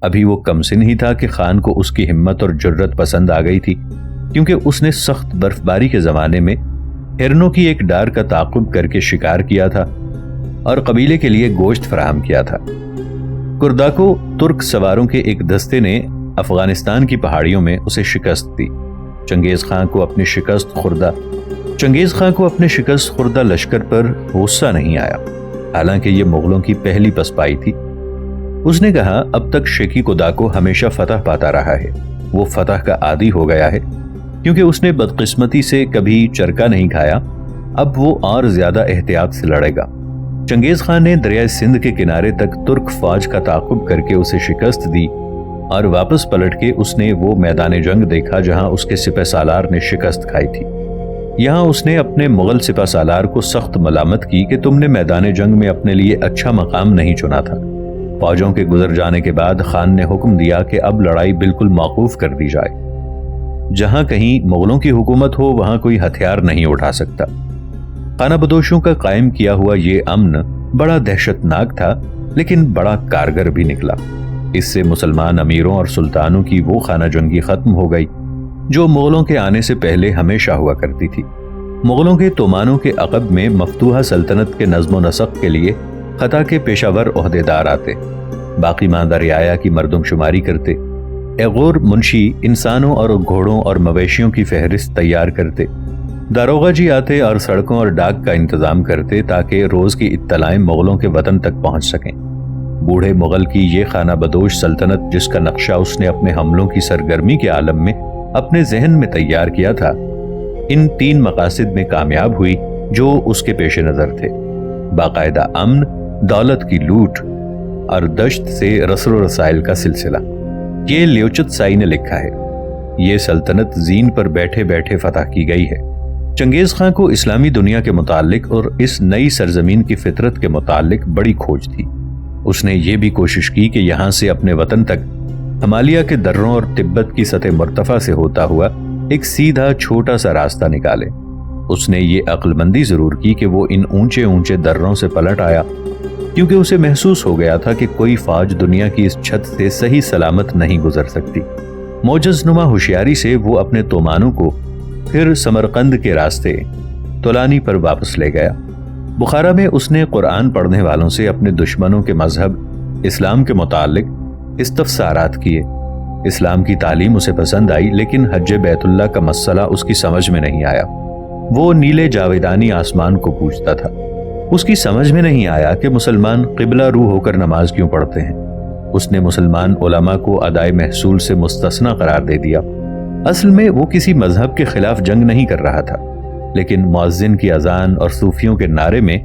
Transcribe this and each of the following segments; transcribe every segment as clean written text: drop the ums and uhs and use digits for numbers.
ابھی وہ کم سن ہی تھا کہ خان کو اس کی ہمت اور جرت پسند آ گئی تھی، کیونکہ اس نے سخت برف باری کے زمانے میں ہرنوں کی ایک ڈار کا تعاقب کر کے شکار کیا تھا اور قبیلے کے لیے گوشت فراہم کیا تھا۔ کرداکو ترک سواروں کے ایک دستے نے افغانستان کی پہاڑیوں میں اسے شکست دی۔ چنگیز خان کو اپنے شکست خوردہ لشکر پر غصہ نہیں آیا، حالانکہ یہ مغلوں کی پہلی پسپائی تھی۔ اس نے کہا، اب تک شیکی کوداکو ہمیشہ فتح پاتا رہا ہے، وہ فتح کا عادی ہو گیا ہے، کیونکہ اس نے بدقسمتی سے کبھی چرکا نہیں کھایا، اب وہ اور زیادہ احتیاط سے لڑے گا۔ چنگیز خان نے دریائے سندھ کے کنارے تک ترک فوج کا تعاقب کر کے اسے شکست دی اور واپس پلٹ کے اس نے وہ میدان جنگ دیکھا جہاں اس کے سپہ سالار نے شکست کھائی تھی۔ یہاں اس نے اپنے مغل سپہ سالار کو سخت ملامت کی کہ تم نے میدان جنگ میں اپنے لیے اچھا مقام نہیں چنا تھا۔ فوجوں کے گزر جانے کے بعد خان نے حکم دیا کہ اب لڑائی بالکل موقوف کر دی جائے۔ جہاں کہیں مغلوں کی حکومت ہو وہاں کوئی ہتھیار نہیں اٹھا سکتا۔ خانہ بدوشوں کا قائم کیا ہوا یہ امن بڑا دہشت ناک تھا، لیکن بڑا کارگر بھی نکلا۔ اس سے مسلمان امیروں اور سلطانوں کی وہ خانہ جنگی ختم ہو گئی جو مغلوں کے آنے سے پہلے ہمیشہ ہوا کرتی تھی۔ مغلوں کے تومانوں کے عقب میں مفتوحہ سلطنت کے نظم و نسق کے لیے خطا کے پیشہ ور عہدیدار آتے، باقی ماندہ رعایا کی مردم شماری کرتے، ایغور منشی انسانوں اور گھوڑوں اور مویشیوں کی فہرست تیار کرتے، داروغہ جی آتے اور سڑکوں اور ڈاک کا انتظام کرتے تاکہ روز کی اطلاعیں مغلوں کے وطن تک پہنچ سکیں۔ بوڑھے مغل کی یہ خانہ بدوش سلطنت، جس کا نقشہ اس نے اپنے حملوں کی سرگرمی کے عالم میں اپنے ذہن میں تیار کیا تھا، ان 3 مقاصد میں کامیاب ہوئی جو اس کے پیش نظر تھے: باقاعدہ امن، دولت کی لوٹ اور دشت سے رسل و رسائل کا سلسلہ۔ یہ لیوچت سائی نے لکھا ہے۔ یہ سلطنت زین پر بیٹھے بیٹھے فتح کی گئی ہے۔ چنگیز خان کو اسلامی دنیا کے متعلق اور اس نئی سرزمین کی فطرت کے متعلق بڑی کھوج تھی۔ اس نے یہ بھی کوشش کی کہ یہاں سے اپنے وطن تک ہمالیہ کے دروں اور تبت کی سطح مرتفع سے ہوتا ہوا ایک سیدھا چھوٹا سا راستہ نکالے۔ اس نے یہ عقل مندی ضرور کی کہ وہ ان اونچے اونچے دروں سے پلٹ آیا، کیونکہ اسے محسوس ہو گیا تھا کہ کوئی فوج دنیا کی اس چھت سے صحیح سلامت نہیں گزر سکتی۔ موجز نما ہوشیاری سے وہ اپنے تومانوں کو پھر سمرقند کے راستے طولانی پر واپس لے گیا۔ بخارا میں اس نے قرآن پڑھنے والوں سے اپنے دشمنوں کے مذہب اسلام کے متعلق استفسارات کیے۔ اسلام کی تعلیم اسے پسند آئی، لیکن حج بیت اللہ کا مسئلہ اس کی سمجھ میں نہیں آیا۔ وہ نیلے جاویدانی آسمان کو پوچھتا تھا۔ اس کی سمجھ میں نہیں آیا کہ مسلمان قبلہ رو ہو کر نماز کیوں پڑھتے ہیں۔ اس نے مسلمان علماء کو ادائے محصول سے مستثنی قرار دے دیا۔ اصل میں وہ کسی مذہب کے خلاف جنگ نہیں کر رہا تھا، لیکن مؤذن کی اذان اور صوفیوں کے نعرے میں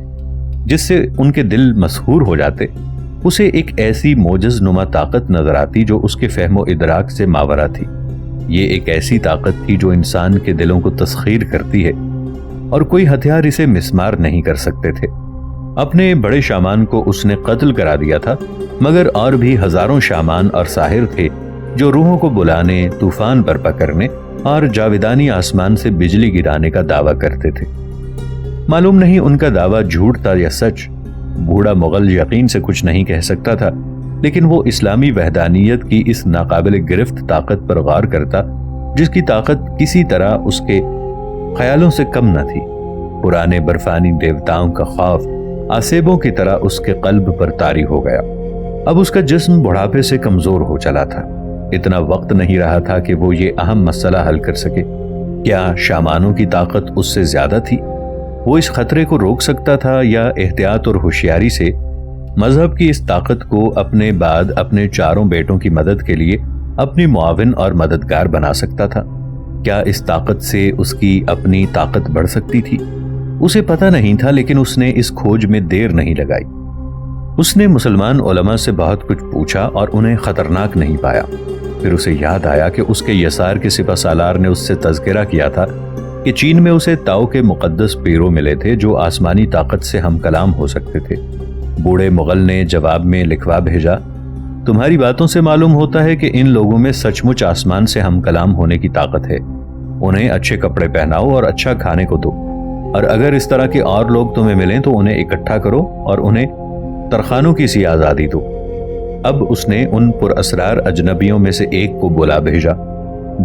جس سے ان کے دل مسحور ہو جاتے، اسے ایک ایسی موجز نما طاقت نظر آتی جو اس کے فہم و ادراک سے ماورا تھی۔ یہ ایک ایسی طاقت تھی جو انسان کے دلوں کو تسخیر کرتی ہے، اور کوئی ہتھیار اسے مسمار نہیں کر سکتے تھے۔ اپنے بڑے شامان کو اس نے قتل کرا دیا تھا، مگر اور بھی ہزاروں شامان اور ساحر تھے جو روحوں کو بلانے، طوفان برپا کرنے اور جاویدانی آسمان سے بجلی گرانے کا دعویٰ کرتے تھے۔ معلوم نہیں ان کا دعویٰ جھوٹ تھا یا سچ۔ بوڑھا مغل یقین سے کچھ نہیں کہہ سکتا تھا، لیکن وہ اسلامی وحدانیت کی اس ناقابل گرفت طاقت پر غور کرتا جس کی طاقت کسی طرح اس کے خیالوں سے کم نہ تھی۔ پرانے برفانی دیوتاؤں کا خوف آسیبوں کی طرح اس کے قلب پر طاری ہو گیا۔ اب اس کا جسم بڑھاپے سے کمزور ہو چلا تھا۔ اتنا وقت نہیں رہا تھا کہ وہ یہ اہم مسئلہ حل کر سکے۔ کیا شامانوں کی طاقت اس سے زیادہ تھی؟ وہ اس خطرے کو روک سکتا تھا یا احتیاط اور ہوشیاری سے مذہب کی اس طاقت کو اپنے بعد اپنے چاروں بیٹوں کی مدد کے لیے اپنی معاون اور مددگار بنا سکتا تھا؟ کیا اس طاقت سے اس کی اپنی طاقت بڑھ سکتی تھی؟ اسے پتہ نہیں تھا، لیکن اس نے اس کھوج میں دیر نہیں لگائی۔ اس نے مسلمان علماء سے بہت کچھ پوچھا اور انہیں خطرناک نہیں پایا۔ پھر اسے یاد آیا کہ اس کے یسار کے سپہ سالار نے اس سے تذکرہ کیا تھا کہ چین میں اسے تاؤ کے مقدس پیرو ملے تھے جو آسمانی طاقت سے ہم کلام ہو سکتے تھے۔ بوڑھے مغل نے جواب میں لکھوا بھیجا، تمہاری باتوں سے معلوم ہوتا ہے کہ ان لوگوں میں سچ مچ آسمان سے ہم کلام ہونے کی طاقت ہے۔ انہیں اچھے کپڑے پہناؤ اور اچھا کھانے کو دو، اور اگر اس طرح کے اور لوگ تمہیں ملیں تو انہیں اکٹھا کرو اور انہیں ترخانوں کی سی آزادی دو۔ اب اس نے ان پراسرار اجنبیوں میں سے ایک کو بلا بھیجا۔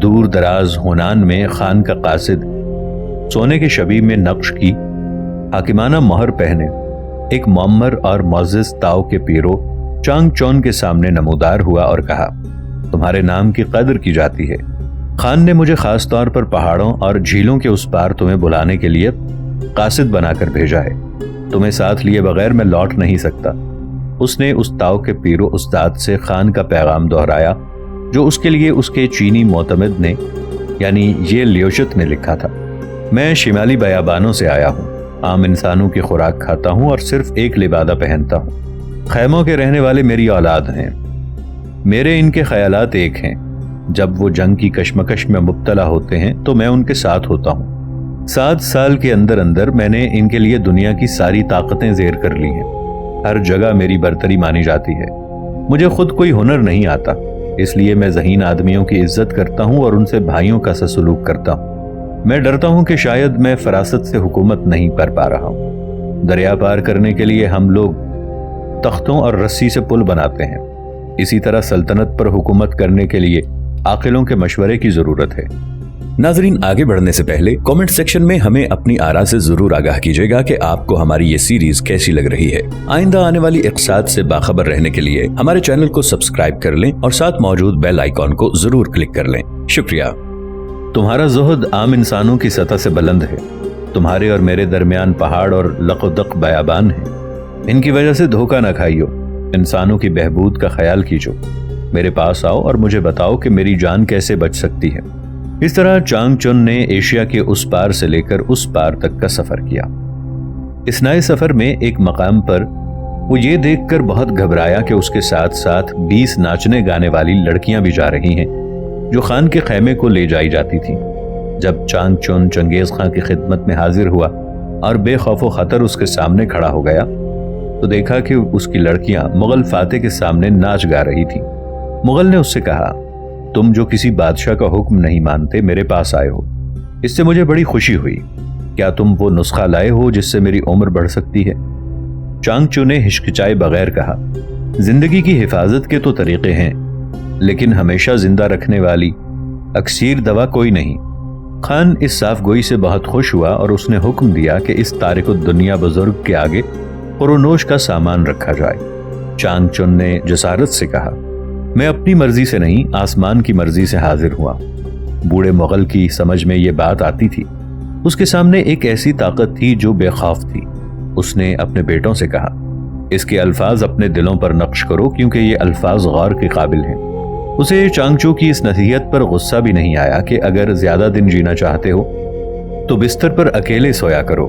دور دراز ہونان میں خان کا قاصد سونے کے شبی میں نقش کی حاکمانہ مہر پہنے ایک معمر اور معزز تاؤ کے پیرو چانگ چون کے سامنے نمودار ہوا اور کہا، تمہارے نام کی قدر کی جاتی ہے۔ خان نے مجھے خاص طور پر پہاڑوں اور جھیلوں کے اس پار تمہیں بلانے کے لیے قاصد بنا کر بھیجا ہے۔ تمہیں ساتھ لیے بغیر میں لوٹ نہیں سکتا۔ اس نے اس تاؤ کے پیرو استاد سے خان کا پیغام دہرایا جو اس کے لیے اس کے چینی معتمد نے یعنی یہ لیوشت نے لکھا تھا۔ میں شمالی بیابانوں سے آیا ہوں، عام انسانوں کی خوراک کھاتا ہوں اور صرف ایک لبادہ پہنتا ہوں۔ خیموں کے رہنے والے میری اولاد ہیں۔ میرے ان کے خیالات ایک ہیں، جب وہ جنگ کی کشمکش میں مبتلا ہوتے ہیں تو میں ان کے ساتھ ہوتا ہوں۔ 7 سال کے اندر اندر میں نے ان کے لیے دنیا کی ساری طاقتیں زیر کر لی ہیں۔ ہر جگہ میری برتری مانی جاتی ہے۔ مجھے خود کوئی ہنر نہیں آتا، اس لیے میں ذہین آدمیوں کی عزت کرتا ہوں اور ان سے بھائیوں کا سا سلوک کرتا ہوں۔ میں ڈرتا ہوں کہ شاید میں فراست سے حکومت نہیں کر پا رہا ہوں۔ دریا پار کرنے کے لیے ہم لوگ تختوں اور رسی سے پل بناتے ہیں، اسی طرح سلطنت پر حکومت کرنے کے لیے عاقلوں کے مشورے کی ضرورت ہے۔ ناظرین، آگے بڑھنے سے پہلے کامنٹ سیکشن میں ہمیں اپنی آراء سے ضرور آگاہ کیجیے گا کہ آپ کو ہماری یہ سیریز کیسی لگ رہی ہے۔ آئندہ آنے والی اقساط سے باخبر رہنے کے لیے ہمارے چینل کو سبسکرائب کر لیں اور ساتھ موجود بیل آئیکن کو ضرور کلک کر لیں۔ شکریہ۔ تمہارا زہد عام انسانوں کی سطح سے بلند ہے۔ تمہارے اور میرے درمیان پہاڑ اور لق و دق بیابان ہیں۔ ان کی وجہ سے دھوکہ نہ کھائیو، انسانوں کی بہبود کا خیال کیجو۔ میرے پاس آؤ اور مجھے بتاؤ کہ میری جان کیسے بچ سکتی ہے۔ اس طرح چانگ چون نے ایشیا کے اس پار سے لے کر اس پار تک کا سفر کیا۔ اس نئے سفر میں ایک مقام پر وہ یہ دیکھ کر بہت گھبرایا کہ اس کے ساتھ ساتھ 20 ناچنے گانے والی لڑکیاں بھی جا رہی ہیں جو خان کے خیمے کو لے جائی جاتی تھیں۔ جب چانگ چون چنگیز خان کی خدمت میں حاضر ہوا اور بے خوف و خطر اس کے سامنے کھڑا ہو گیا تو دیکھا کہ اس کی لڑکیاں مغل فاتح کے سامنے ناچ گا رہی تھیں۔ مغل نے اس سے کہا، تم جو کسی بادشاہ کا حکم نہیں مانتے میرے پاس آئے ہو، اس سے مجھے بڑی خوشی ہوئی۔ کیا تم وہ نسخہ لائے ہو جس سے میری عمر بڑھ سکتی ہے؟ چانگ چو نے ہچکچائے بغیر کہا، زندگی کی حفاظت کے تو طریقے ہیں، لیکن ہمیشہ زندہ رکھنے والی اکسیر دوا کوئی نہیں۔ خان اس صاف گوئی سے بہت خوش ہوا اور اس نے حکم دیا کہ اس تارک الدنیا بزرگ کے آگے پرونوش کا سامان رکھا جائے۔ چانگ چون نے جسارت سے کہا، میں اپنی مرضی سے نہیں، آسمان کی مرضی سے حاضر ہوا۔ بوڑھے مغل کی سمجھ میں یہ بات آتی تھی۔ اس کے سامنے ایک ایسی طاقت تھی جو بے خوف تھی۔ اس نے اپنے بیٹوں سے کہا، اس کے الفاظ اپنے دلوں پر نقش کرو کیونکہ یہ الفاظ غور کے قابل ہیں۔ اسے چانگ چو کی اس نصیحت پر غصہ بھی نہیں آیا کہ اگر زیادہ دن جینا چاہتے ہو تو بستر پر اکیلے سویا کرو،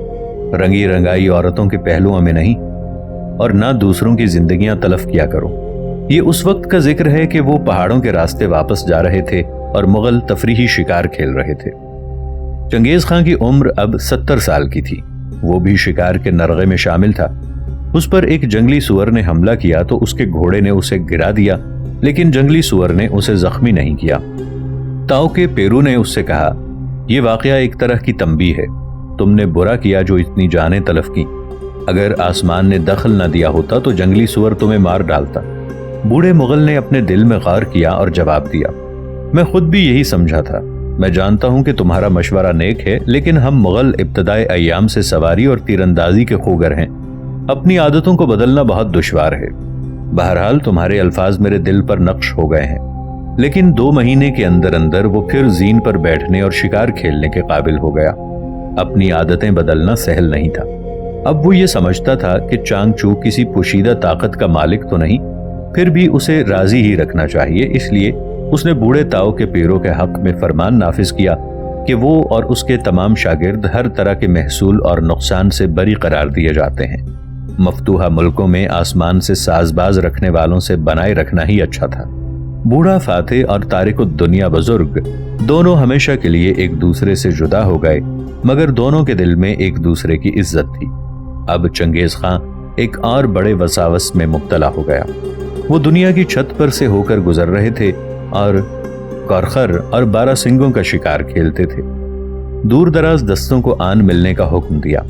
رنگی رنگائی عورتوں کے پہلوؤں میں نہیں، اور نہ دوسروں کی زندگیاں تلف کیا کرو۔ یہ اس وقت کا ذکر ہے کہ وہ پہاڑوں کے راستے واپس جا رہے تھے اور مغل تفریحی شکار کھیل رہے تھے۔ چنگیز خان کی عمر اب 70 سال کی تھی۔ وہ بھی شکار کے نرغے میں شامل تھا۔ اس پر ایک جنگلی سور نے حملہ کیا تو اس کے گھوڑے نے اسے گرا دیا، لیکن جنگلی سور نے اسے زخمی نہیں کیا۔ تاؤ کے پیرو نے اس سے کہا، یہ واقعہ ایک طرح کی تنبیہ ہے، تم نے برا کیا جو اتنی جانیں تلف کی۔ اگر آسمان نے دخل نہ دیا ہوتا تو جنگلی سور تمہیں مار ڈالتا۔ بوڑھے مغل نے اپنے دل میں غور کیا اور جواب دیا، میں خود بھی یہی سمجھا تھا۔ میں جانتا ہوں کہ تمہارا مشورہ نیک ہے، لیکن ہم مغل ابتدائے ایام سے سواری اور تیر اندازی کے خوگر ہیں، اپنی عادتوں کو بدلنا بہت دشوار ہے۔ بہرحال تمہارے الفاظ میرے دل پر نقش ہو گئے ہیں، لیکن 2 مہینے کے اندر اندر وہ پھر زین پر بیٹھنے اور شکار کھیلنے کے قابل ہو گیا۔ اپنی عادتیں بدلنا سہل نہیں تھا۔ اب وہ یہ سمجھتا تھا کہ چانگ چو کسی پوشیدہ طاقت کا مالک تو نہیں، پھر بھی اسے راضی ہی رکھنا چاہیے۔ اس لیے اس نے بوڑھے تاؤ کے پیروں کے حق میں فرمان نافذ کیا کہ وہ اور اس کے تمام شاگرد ہر طرح کے محصول اور نقصان سے بری قرار دیے جاتے ہیں۔ مفتوحہ ملکوں میں آسمان سے ساز باز رکھنے والوں سے بنائے رکھنا ہی اچھا تھا۔ بوڑھا فاتح اور تارک الدنیا بزرگ دونوں ہمیشہ کے لیے ایک دوسرے سے جدا ہو گئے، مگر دونوں کے دل میں ایک دوسرے کی عزت تھی۔ اب چنگیز خان ایک اور بڑے وساوس میں مبتلا ہو گیا۔ وہ دنیا کی چھت پر سے ہو کر گزر رہے تھے اور کورخر اور 12 سنگوں کا شکار کھیلتے تھے۔ دور دراز دستوں کو آن ملنے کا حکم دیا۔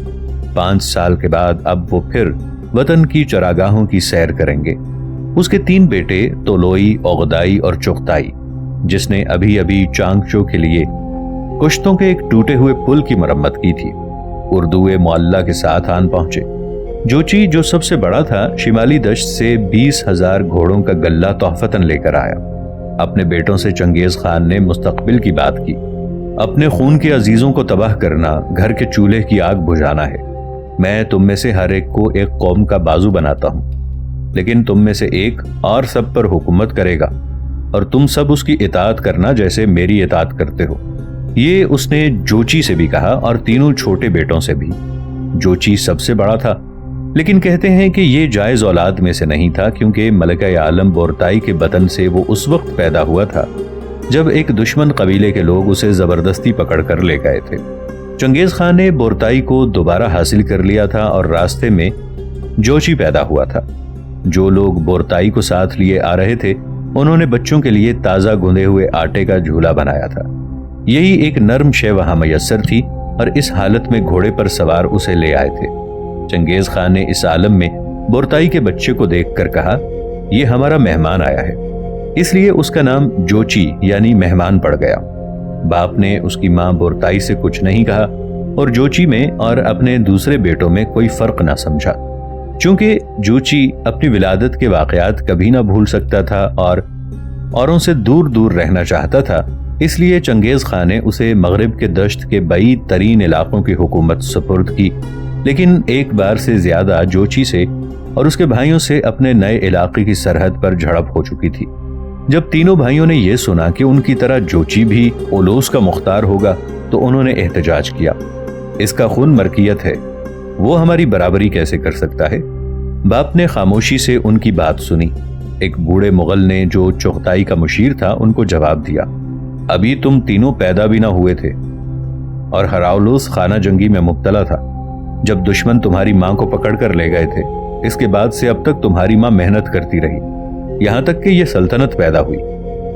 5 سال کے بعد اب وہ پھر وطن کی چراگاہوں کی سیر کریں گے۔ اس کے 3 بیٹے تولوئی، اوغدائی اور چغتائی، جس نے ابھی ابھی چانگچو کے لیے کشتوں کے ایک ٹوٹے ہوئے پل کی مرمت کی تھی، اردوئے معلّہ کے ساتھ آن پہنچے۔ جوچی، جو سب سے بڑا تھا، شمالی دشت سے 20,000 گھوڑوں کا غلہ تحفتاً لے کر آیا۔ اپنے بیٹوں سے چنگیز خان نے مستقبل کی بات کی۔ اپنے خون کے عزیزوں کو تباہ کرنا گھر کے چولہے کی آگ بجھانا ہے۔ میں تم میں سے ہر ایک کو ایک قوم کا بازو بناتا ہوں، لیکن تم میں سے ایک اور سب پر حکومت کرے گا، اور تم سب اس کی اطاعت کرنا جیسے میری اطاعت کرتے ہو۔ یہ اس نے جوچی سے بھی کہا اور تینوں چھوٹے بیٹوں سے بھی۔ جوچی سب سے بڑا تھا، لیکن کہتے ہیں کہ یہ جائز اولاد میں سے نہیں تھا، کیونکہ ملکہ عالم بورتائی کے بطن سے وہ اس وقت پیدا ہوا تھا جب ایک دشمن قبیلے کے لوگ اسے زبردستی پکڑ کر لے گئے تھے۔ چنگیز خان نے بورتائی کو دوبارہ حاصل کر لیا تھا اور راستے میں جوچی پیدا ہوا تھا۔ جو لوگ بورتائی کو ساتھ لیے آ رہے تھے، انہوں نے بچوں کے لیے تازہ گندے ہوئے آٹے کا جھولا بنایا تھا۔ یہی ایک نرم شے وہاں میسر تھی، اور اس حالت میں گھوڑے پر سوار اسے لے آئے تھے۔ چنگیز خان نے اس عالم میں بورتائی کے بچے کو دیکھ کر کہا، یہ ہمارا مہمان آیا ہے، اس لیے اس کا نام جوچی یعنی مہمان پڑ گیا۔ باپ نے اس کی ماں بورتائی سے کچھ نہیں کہا اور جوچی میں اور اپنے دوسرے بیٹوں میں کوئی فرق نہ سمجھا۔ چونکہ جوچی اپنی ولادت کے واقعات کبھی نہ بھول سکتا تھا اور اوروں سے دور دور رہنا چاہتا تھا، اس لیے چنگیز خان نے اسے مغرب کے دشت کے بعید ترین علاقوں کی حکومت سپرد کی، لیکن ایک بار سے زیادہ جوچی سے اور اس کے بھائیوں سے اپنے نئے علاقے کی سرحد پر جھڑپ ہو چکی تھی۔ جب تینوں بھائیوں نے یہ سنا کہ ان کی طرح جوچی بھی اولوس کا مختار ہوگا تو انہوں نے احتجاج کیا، اس کا خون مرکیت ہے، وہ ہماری برابری کیسے کر سکتا ہے؟ باپ نے خاموشی سے ان کی بات سنی۔ ایک بوڑھے مغل نے جو چغتائی کا مشیر تھا ان کو جواب دیا، ابھی تم تینوں پیدا بھی نہ ہوئے تھے اور ہراولوس خانہ جنگی میں مبتلا تھا جب دشمن تمہاری ماں کو پکڑ کر لے گئے تھے۔ اس کے بعد سے اب تک تمہاری ماں محنت کرتی رہی، یہاں تک کہ یہ سلطنت پیدا ہوئی۔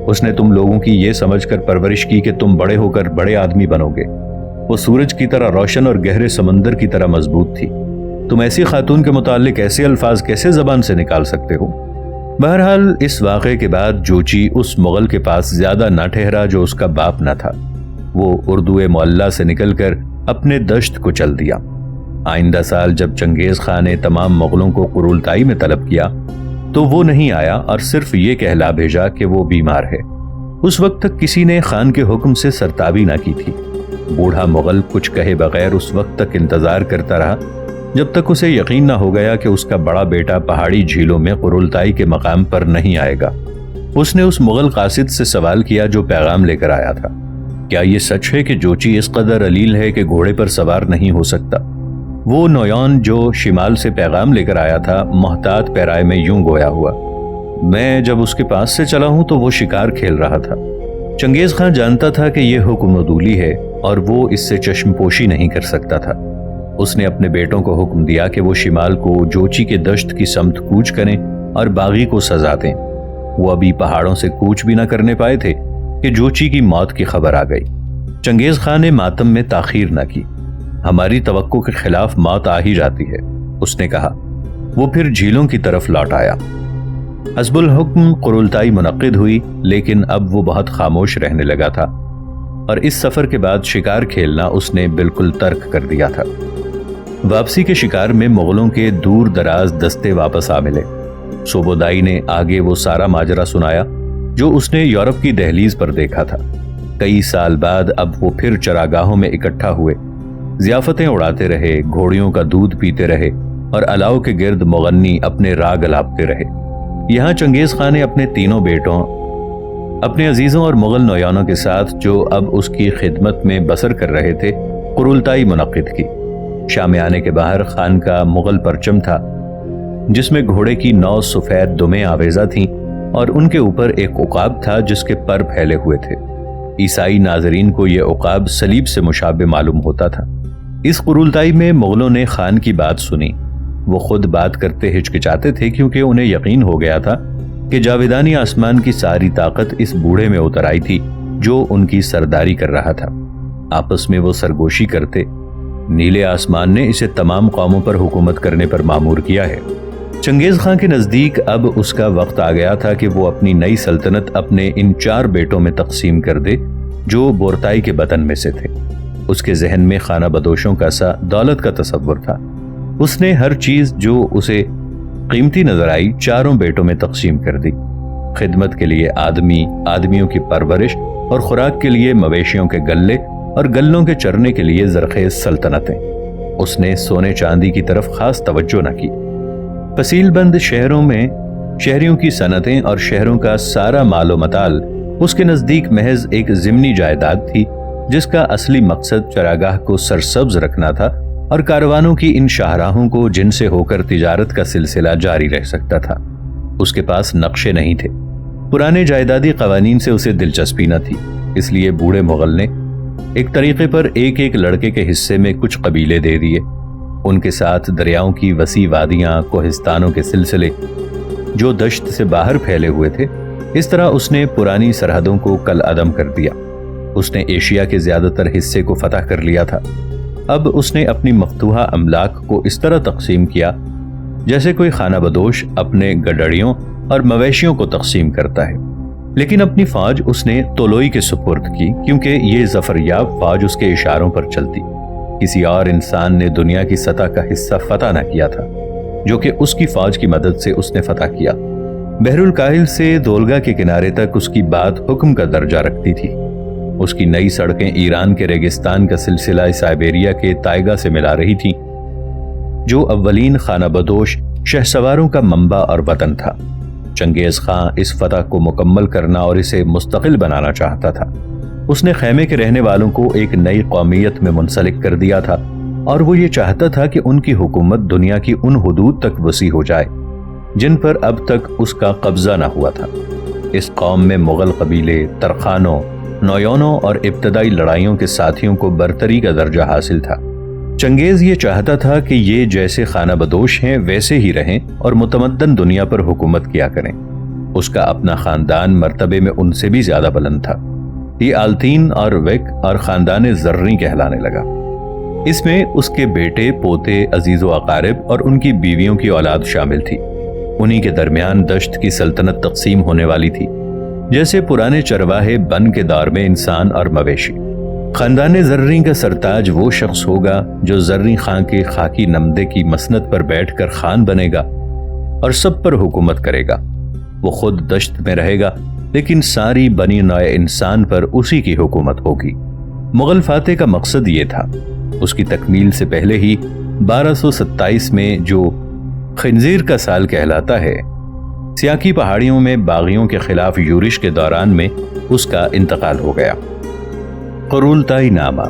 اس نے تم لوگوں کی یہ سمجھ کر پرورش کی کہ تم بڑے ہو کر بڑے آدمی بنو گے۔ وہ سورج کی طرح روشن اور گہرے سمندر کی طرح مضبوط تھی۔ تم ایسی خاتون کے متعلق ایسے الفاظ کیسے زبان سے نکال سکتے ہو؟ بہرحال اس واقعے کے بعد جوچی اس مغل کے پاس زیادہ نہ ٹھہرا جو اس کا باپ نہ تھا۔ وہ اردوئے معلّہ سے نکل کر اپنے دشت کو چل دیا۔ آئندہ سال جب چنگیز خان نے تمام مغلوں کو قرولتائی میں طلب کیا تو وہ نہیں آیا اور صرف یہ کہلا بھیجا کہ وہ بیمار ہے۔ اس وقت تک کسی نے خان کے حکم سے سرتابی نہ کی تھی۔ بوڑھا مغل کچھ کہے بغیر اس وقت تک انتظار کرتا رہا جب تک اسے یقین نہ ہو گیا کہ اس کا بڑا بیٹا پہاڑی جھیلوں میں قرولتائی کے مقام پر نہیں آئے گا۔ اس نے اس مغل قاصد سے سوال کیا جو پیغام لے کر آیا تھا، کیا یہ سچ ہے کہ جوچی اس قدر علیل ہے کہ گھوڑے پر سوار نہیں ہو سکتا؟ وہ نویان جو شمال سے پیغام لے کر آیا تھا محتاط پیرائے میں یوں گویا ہوا، میں جب اس کے پاس سے چلا ہوں تو وہ شکار کھیل رہا تھا۔ چنگیز خان جانتا تھا کہ یہ حکم عدولی ہے اور وہ اس سے چشم پوشی نہیں کر سکتا تھا۔ اس نے اپنے بیٹوں کو حکم دیا کہ وہ شمال کو جوچی کے دشت کی سمت کوچ کریں اور باغی کو سزا دیں۔ وہ ابھی پہاڑوں سے کوچ بھی نہ کرنے پائے تھے کہ جوچی کی موت کی خبر آ گئی۔ چنگیز خان نے ماتم میں تاخیر نہ کی۔ ہماری توقع کے خلاف موت آ ہی جاتی ہے، اس نے کہا۔ وہ پھر جھیلوں کی طرف لوٹ آیا۔ حسب الحکم قرولتائی منعقد ہوئی، لیکن اب وہ بہت خاموش رہنے لگا تھا، اور اس سفر کے بعد شکار کھیلنا اس نے بالکل ترک کر دیا تھا۔ واپسی کے شکار میں مغلوں کے دور دراز دستے واپس آ ملے۔ سوبودائی نے آگے وہ سارا ماجرا سنایا جو اس نے یورپ کی دہلیز پر دیکھا تھا۔ کئی سال بعد اب وہ پھر چراگاہوں میں اکٹھا ہوئے، ضیافتیں اڑاتے رہے، گھوڑیوں کا دودھ پیتے رہے اور الاؤ کے گرد مغنی اپنے راگ الاپتے رہے۔ یہاں چنگیز خان نے اپنے تینوں بیٹوں، اپنے عزیزوں اور مغل نویانوں کے ساتھ جو اب اس کی خدمت میں بسر کر رہے تھے قرولتائی منعقد کی۔ شامیانے کے باہر خان کا مغل پرچم تھا جس میں گھوڑے کی 9 سفید دمیں آویزہ تھیں اور ان کے اوپر ایک عقاب تھا جس کے پر پھیلے ہوئے تھے۔ عیسائی ناظرین کو یہ عقاب صلیب سے مشابہ معلوم ہوتا تھا۔ اس قرولتائی میں مغلوں نے خان کی بات سنی۔ وہ خود بات کرتے ہچکچاتے تھے کیونکہ انہیں یقین ہو گیا تھا کہ جاویدانی آسمان کی ساری طاقت اس بوڑھے میں اتر آئی تھی جو ان کی سرداری کر رہا تھا۔ آپس میں وہ سرگوشی کرتے، نیلے آسمان نے اسے تمام قوموں پر حکومت کرنے پر مامور کیا ہے۔ چنگیز خان کے نزدیک اب اس کا وقت آ گیا تھا کہ وہ اپنی نئی سلطنت اپنے ان 4 بیٹوں میں تقسیم کر دے جو بورتائی کے بطن میں سے تھے۔ اس کے ذہن میں خانہ بدوشوں کا سا دولت کا تصور تھا۔ اس نے ہر چیز جو اسے قیمتی نظر آئی 4 بیٹوں میں تقسیم کر دی۔ خدمت کے لیے آدمیوں کی پرورش اور خوراک کے لیے مویشیوں کے گلے اور گلوں کے چرنے کے لیے زرخیز سلطنتیں۔ اس نے سونے چاندی کی طرف خاص توجہ نہ کی۔ فصیل بند شہروں میں شہریوں کی صنعتیں اور شہروں کا سارا مال و متال اس کے نزدیک محض ایک ضمنی جائیداد تھی، جس کا اصلی مقصد چراگاہ کو سرسبز رکھنا تھا اور کاروانوں کی ان شاہراہوں کو جن سے ہو کر تجارت کا سلسلہ جاری رہ سکتا تھا۔ اس کے پاس نقشے نہیں تھے۔ پرانے جائیدادی قوانین سے اسے دلچسپی نہ تھی، اس لیے بوڑھے مغل نے ایک طریقے پر ایک لڑکے کے حصے میں کچھ قبیلے دے دیے۔ ان کے ساتھ دریاؤں کی وسیع وادیاں، کوہستانوں کے سلسلے جو دشت سے باہر پھیلے ہوئے تھے۔ اس طرح اس نے پرانی سرحدوں کو کل عدم کر دیا۔ اس نے ایشیا کے زیادہ تر حصے کو فتح کر لیا تھا۔ اب اس نے اپنی مفتوحہ املاک کو اس طرح تقسیم کیا جیسے کوئی خانہ بدوش اپنے گڈڑیوں اور مویشیوں کو تقسیم کرتا ہے، لیکن اپنی فوج اس نے تولوئی کے سپرد کی، کیونکہ یہ ظفریاب فوج اس کے اشاروں پر چلتی۔ کسی اور انسان نے دنیا کی سطح کا حصہ فتح نہ کیا تھا جو کہ اس کی فوج کی مدد سے اس نے فتح کیا۔ بحر الکاہل سے دولگا کے کنارے تک اس کی بات حکم کا درجہ رکھتی تھی۔ اس کی نئی سڑکیں ایران کے ریگستان کا سلسلہ سائبیریا کے تائگا سے ملا رہی تھیں، جو اولین خانہ بدوش شہسواروں کا منبع اور وطن تھا۔ چنگیز خان اس فتح کو مکمل کرنا اور اسے مستقل بنانا چاہتا تھا۔ اس نے خیمے کے رہنے والوں کو ایک نئی قومیت میں منسلک کر دیا تھا، اور وہ یہ چاہتا تھا کہ ان کی حکومت دنیا کی ان حدود تک وسیع ہو جائے جن پر اب تک اس کا قبضہ نہ ہوا تھا۔ اس قوم میں مغل قبیلے، ترخانوں، نویونوں اور ابتدائی لڑائیوں کے ساتھیوں کو برتری کا درجہ حاصل تھا۔ چنگیز یہ چاہتا تھا کہ یہ جیسے خانہ بدوش ہیں ویسے ہی رہیں اور متمدن دنیا پر حکومت کیا کریں۔ اس کا اپنا خاندان مرتبے میں ان سے بھی زیادہ بلند تھا۔ یہ آلتین اور ویک اور خاندان زرری کہلانے لگا۔ اس میں اس کے بیٹے، پوتے، عزیز و اقارب اور ان کی بیویوں کی اولاد شامل تھی۔ انہی کے درمیان دشت کی سلطنت تقسیم ہونے والی تھی، جیسے پرانے چرواہے بن کے دور میں انسان اور مویشی۔ خاندان زرری کا سرتاج وہ شخص ہوگا جو زرری خان کے خاکی نمدے کی مسند پر بیٹھ کر خان بنے گا اور سب پر حکومت کرے گا۔ وہ خود دشت میں رہے گا، لیکن ساری بنی نوع انسان پر اسی کی حکومت ہوگی۔ مغل فاتح کا مقصد یہ تھا۔ اس کی تکمیل سے پہلے ہی 1227 میں، جو خنزیر کا سال کہلاتا ہے، سیاکی پہاڑیوں میں باغیوں کے خلاف یورش کے دوران میں اس کا انتقال ہو گیا۔ قرولتائی نامہ۔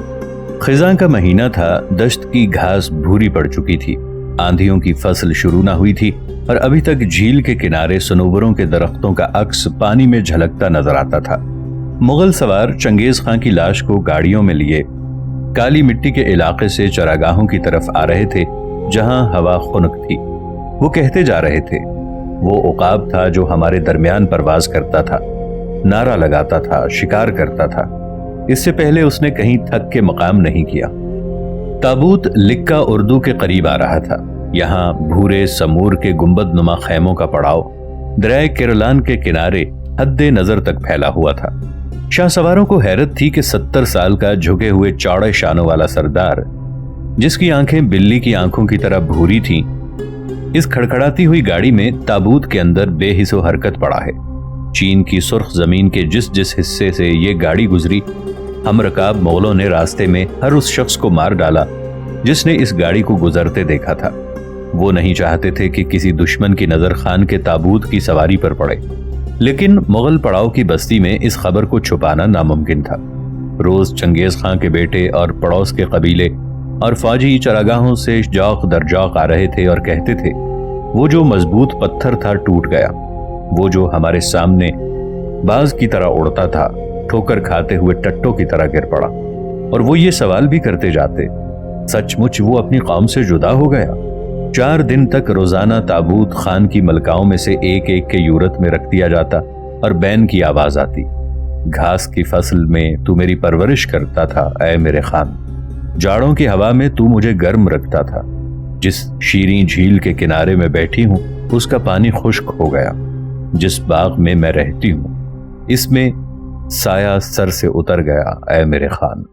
خزاں کا مہینہ تھا، دشت کی گھاس بھوری پڑ چکی تھی، آندھیوں کی فصل شروع نہ ہوئی تھی، اور ابھی تک جھیل کے کنارے صنوبروں کے درختوں کا عکس پانی میں جھلکتا نظر آتا تھا۔ مغل سوار چنگیز خان کی لاش کو گاڑیوں میں لیے کالی مٹی کے علاقے سے چراگاہوں کی طرف آ رہے تھے، جہاں ہوا خنک تھی۔ وہ کہتے جا رہے تھے، وہ عقاب تھا جو ہمارے درمیان پرواز کرتا تھا، نعرہ لگاتا تھا، شکار کرتا تھا۔ اس سے پہلے اس نے کہیں تھک کے مقام نہیں کیا۔ تابوت لکا اردو کے قریب آ رہا تھا۔ یہاں بھورے سمور کے گنبد نما خیموں کا پڑاؤ دریائے کیرلان کے کنارے حد نظر تک پھیلا ہوا تھا۔ شاہ سواروں کو حیرت تھی کہ 70 سال کا جھکے ہوئے چوڑے شانوں والا سردار، جس کی آنکھیں بلی کی آنکھوں کی طرح بھوری تھیں، اس کھڑکھڑاتی ہوئی گاڑی میں تابوت کے اندر بے حس و حرکت پڑا ہے۔ چین کی سرخ زمین کے جس حصے سے یہ گاڑی گزری، ہم رکاب مغلوں نے راستے میں ہر اس شخص کو مار ڈالا جس نے اس گاڑی کو گزرتے دیکھا تھا۔ وہ نہیں چاہتے تھے کہ کسی دشمن کی نظر خان کے تابوت کی سواری پر پڑے، لیکن مغل پڑاؤ کی بستی میں اس خبر کو چھپانا ناممکن تھا۔ روز چنگیز خان کے بیٹے اور پڑوس کے قبیلے اور فوجی چراگاہوں سے جوق در جوق آ رہے تھے اور کہتے تھے، وہ جو مضبوط پتھر تھا ٹوٹ گیا، وہ جو ہمارے سامنے باز کی طرح اڑتا تھا ٹھوکر کھاتے ہوئے ٹٹوں کی طرح گر پڑا۔ اور وہ یہ سوال بھی کرتے جاتے، سچ مچ وہ اپنی قوم سے جدا ہو گیا؟ 4 دن تک روزانہ تابوت خان کی ملکاؤں میں سے ایک کے یورت میں رکھ دیا جاتا اور بین کی آواز آتی، گھاس کی فصل میں تو میری پرورش کرتا تھا اے میرے خان، جاڑوں کی ہوا میں تو مجھے گرم رکھتا تھا، جس شیریں جھیل کے کنارے میں بیٹھی ہوں اس کا پانی خشک ہو گیا۔ جس باغ میں میں رہتی ہوں اس میں سایہ سر سے اتر گیا اے میرے خان۔